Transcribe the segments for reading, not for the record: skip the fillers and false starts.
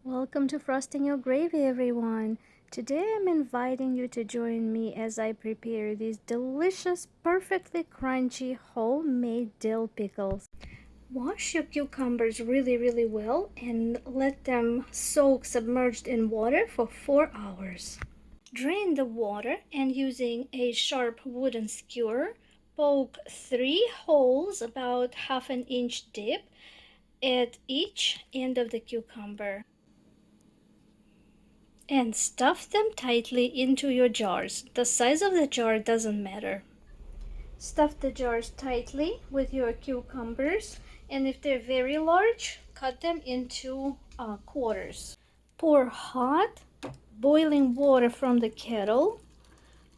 Welcome to Frosting Your Gravy, everyone. Today I'm inviting you to join me as I prepare these delicious, perfectly crunchy homemade dill pickles. Wash your cucumbers really well and let them soak submerged in water for 4 hours. Drain the water and using a sharp wooden skewer, poke 3 holes about half an inch deep at each end of the cucumber, and stuff them tightly into your jars. The size of the jar doesn't matter. Stuff the jars tightly with your cucumbers, and if they're very large, cut them into quarters. Pour hot, boiling water from the kettle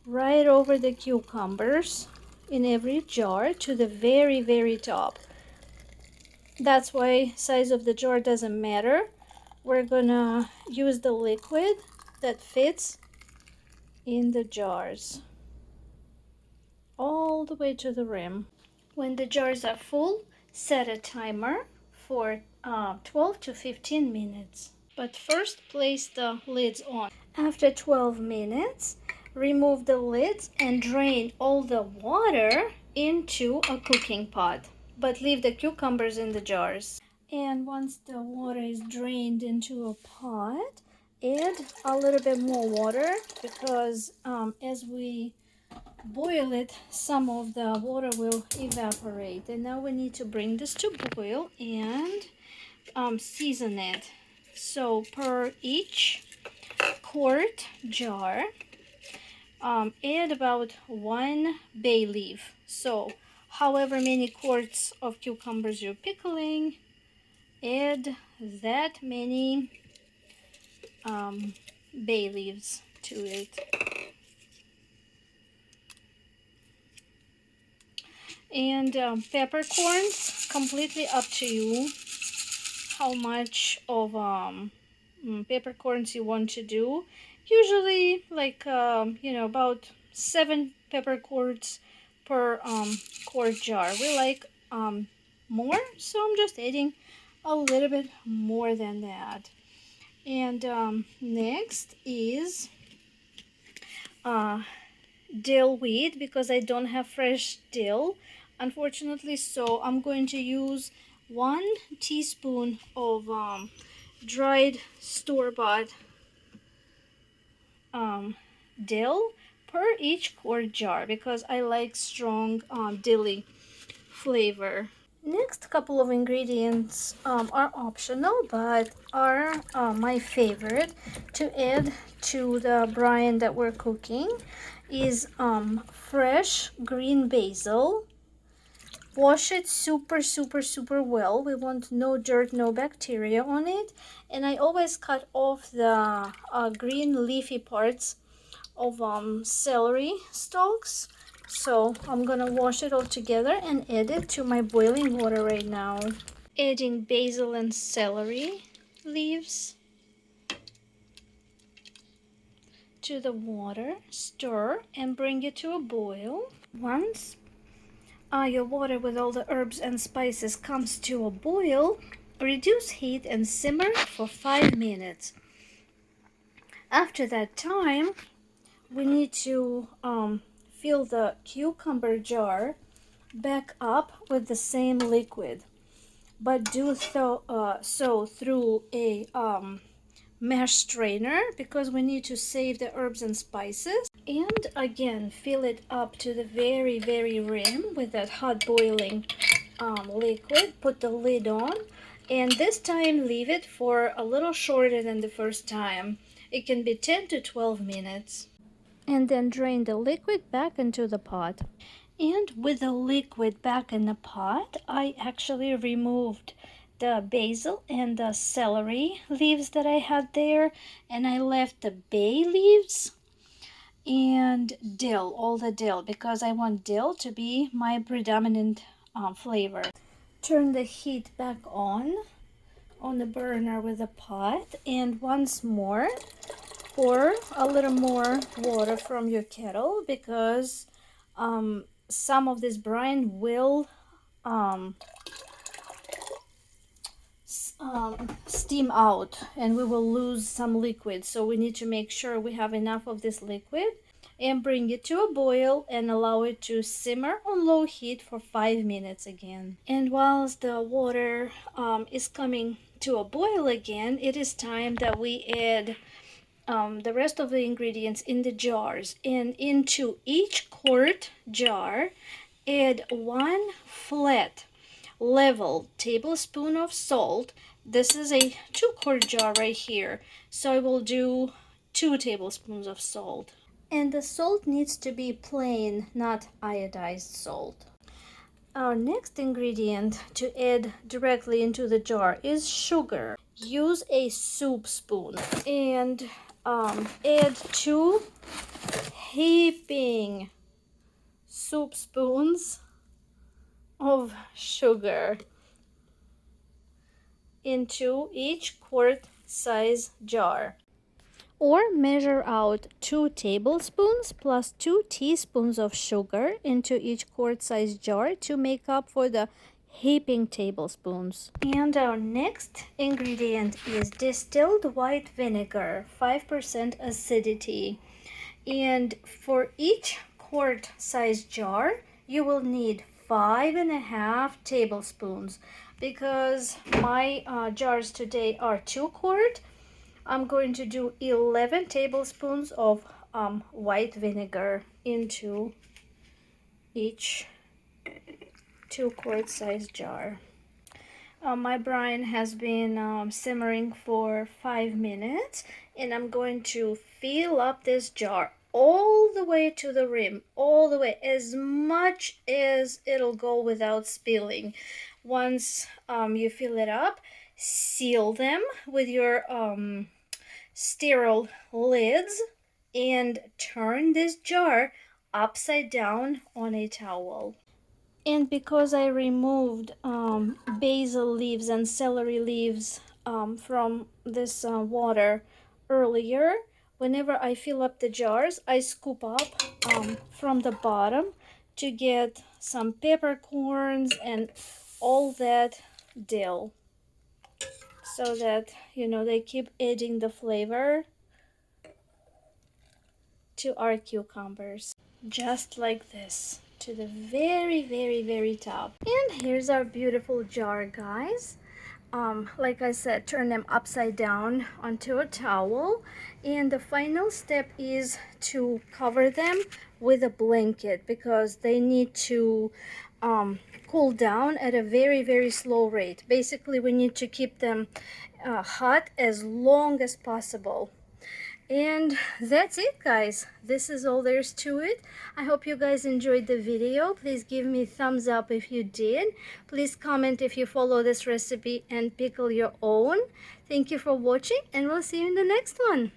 right over the cucumbers in every jar to the very top. That's why size of the jar doesn't matter. We're gonna use the liquid that fits in the jars all the way to the rim. When the jars are full, set a timer for 12 to 15 minutes. But first, place the lids on. After 12 minutes, remove the lids and drain all the water into a cooking pot, but leave the cucumbers in the jars. And once the water is drained into a pot, add a little bit more water because as we boil it, some of the water will evaporate. And now we need to bring this to boil and season it. So per each quart jar, add about 1 bay leaf. So however many quarts of cucumbers you're pickling, add that many bay leaves to it. And peppercorns, completely up to you how much of peppercorns you want to do. Usually like about 7 peppercorns per quart jar. We like more, so I'm just adding a little bit more than that. And next is dill weed, because I don't have fresh dill, unfortunately, so I'm going to use 1 teaspoon of dried store-bought dill per each quart jar because I like strong dilly flavor. Next couple of ingredients are optional but are my favorite to add to the brine that we're cooking is fresh green basil. Wash it super well. We want no dirt, no bacteria on it. And I always cut off the green leafy parts of celery stalks. So I'm gonna wash it all together and add it to my boiling water right now. Adding basil and celery leaves to the water, stir and bring it to a boil. Once your water with all the herbs and spices comes to a boil, reduce heat and simmer for 5 minutes. After that time, we need to fill the cucumber jar back up with the same liquid, but do so through a mesh strainer because we need to save the herbs and spices. And again, fill it up to the very rim with that hot boiling liquid. Put the lid on, and this time leave it for a little shorter than the first time. It can be 10 to 12 minutes. And then drain the liquid back into the pot. And with the liquid back in the pot, I actually removed the basil and the celery leaves that I had there, and I left the bay leaves and dill, all the dill, because I want dill to be my predominant flavor. Turn the heat back on the burner with the pot, and once more pour a little more water from your kettle because some of this brine will steam out and we will lose some liquid. So we need to make sure we have enough of this liquid and bring it to a boil and allow it to simmer on low heat for 5 minutes again. And whilst the water is coming to a boil again, it is time that we add the rest of the ingredients in the jars. And into each quart jar, add 1 flat level tablespoon of salt. This is a 2-quart jar right here, so I will do 2 tablespoons of salt. And the salt needs to be plain, not iodized salt. Our next ingredient to add directly into the jar is sugar. Use a soup spoon and add 2 heaping soup spoons of sugar into each quart size jar. Or measure out 2 tablespoons plus 2 teaspoons of sugar into each quart size jar to make up for the heaping tablespoons. And our next ingredient is distilled white vinegar, 5% acidity. And for each quart size jar, you will need 5.5 tablespoons. Because my jars today are 2 quart, I'm going to do 11 tablespoons of white vinegar into each 2-quart size jar. My brine has been simmering for 5 minutes, and I'm going to fill up this jar all the way to the rim, all the way, as much as it'll go without spilling. Once you fill it up, seal them with your sterile lids and turn this jar upside down on a towel. And because I removed basil leaves and celery leaves from this water earlier, whenever I fill up the jars, I scoop up from the bottom to get some peppercorns and all that dill, so that, you know, they keep adding the flavor to our cucumbers, just like this, to the very, very, very top. And here's our beautiful jar, guys. Like I said, turn them upside down onto a towel, and the final step is to cover them with a blanket because they need to cool down at a very, very slow rate. Basically, we need to keep them hot as long as possible. And that's it, guys. This is all there's to it. I hope you guys enjoyed the video. Please give me a thumbs up if you did. Please comment if you follow this recipe and pickle your own. Thank you for watching, and we'll see you in the next one.